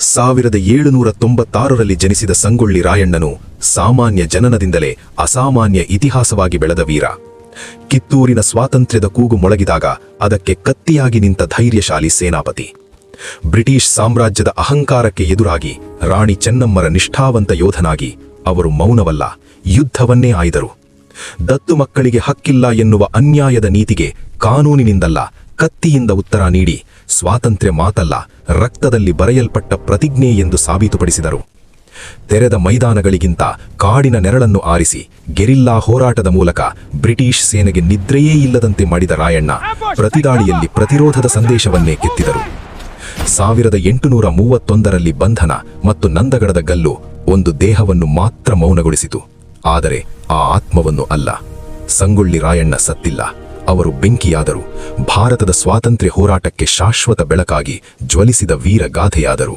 1796ರಲ್ಲಿ ಜನಿಸಿದ ಸಂಗೊಳ್ಳಿ ರಾಯಣ್ಣನು ಸಾಮಾನ್ಯ ಜನನದಿಂದಲೇ ಅಸಾಮಾನ್ಯ ಇತಿಹಾಸವಾಗಿ ಬೆಳೆದ ವೀರ. ಕಿತ್ತೂರಿನ ಸ್ವಾತಂತ್ರ್ಯದ ಕೂಗು ಮೊಳಗಿದಾಗ ಅದಕ್ಕೆ ಕತ್ತಿಯಾಗಿ ನಿಂತ ಧೈರ್ಯಶಾಲಿ ಸೇನಾಪತಿ. ಬ್ರಿಟಿಷ್ ಸಾಮ್ರಾಜ್ಯದ ಅಹಂಕಾರಕ್ಕೆ ಎದುರಾಗಿ ರಾಣಿ ಚೆನ್ನಮ್ಮರ ನಿಷ್ಠಾವಂತ ಯೋಧನಾಗಿ ಅವರು ಮೌನವಲ್ಲ, ಯುದ್ಧವನ್ನೇ ಆಯ್ದರು. ದತ್ತು ಮಕ್ಕಳಿಗೆ ಹಕ್ಕಿಲ್ಲ ಎನ್ನುವ ಅನ್ಯಾಯದ ನೀತಿಗೆ ಕಾನೂನಿನಿಂದಲ್ಲ, ಕತ್ತಿಯಿಂದ ಉತ್ತರ ನೀಡಿ ಸ್ವಾತಂತ್ರ್ಯ ಮಾತಲ್ಲ, ರಕ್ತದಲ್ಲಿ ಬರೆಯಲ್ಪಟ್ಟ ಪ್ರತಿಜ್ಞೆ ಎಂದು ಸಾಬೀತುಪಡಿಸಿದರು. ತೆರೆದ ಮೈದಾನಗಳಿಗಿಂತ ಕಾಡಿನ ನೆರಳನ್ನು ಆರಿಸಿ ಗೆರಿಲ್ಲಾ ಹೋರಾಟದ ಮೂಲಕ ಬ್ರಿಟಿಷ್ ಸೇನೆಗೆ ನಿದ್ರೆಯೇ ಇಲ್ಲದಂತೆ ಮಾಡಿದ ರಾಯಣ್ಣ ಪ್ರತಿದಾಳಿಯಲ್ಲಿ ಪ್ರತಿರೋಧದ ಸಂದೇಶವನ್ನೇ ಕೆತ್ತಿದರು. 1831ರಲ್ಲಿ ಬಂಧನ ಮತ್ತು ನಂದಗಡದ ಗಲ್ಲು ಒಂದು ದೇಹವನ್ನು ಮಾತ್ರ ಮೌನಗೊಳಿಸಿತು, ಆದರೆ ಆ ಆತ್ಮವನ್ನು ಅಲ್ಲ. ಸಂಗೊಳ್ಳಿ ರಾಯಣ್ಣ ಸತ್ತಿಲ್ಲ, ಅವರು ಬೆಂಕಿಯಾದರು. ಭಾರತದ ಸ್ವಾತಂತ್ರ್ಯ ಹೋರಾಟಕ್ಕೆ ಶಾಶ್ವತ ಬೆಳಕಾಗಿ ಜ್ವಲಿಸಿದ ವೀರ ಗಾಥೆಯಾದರು.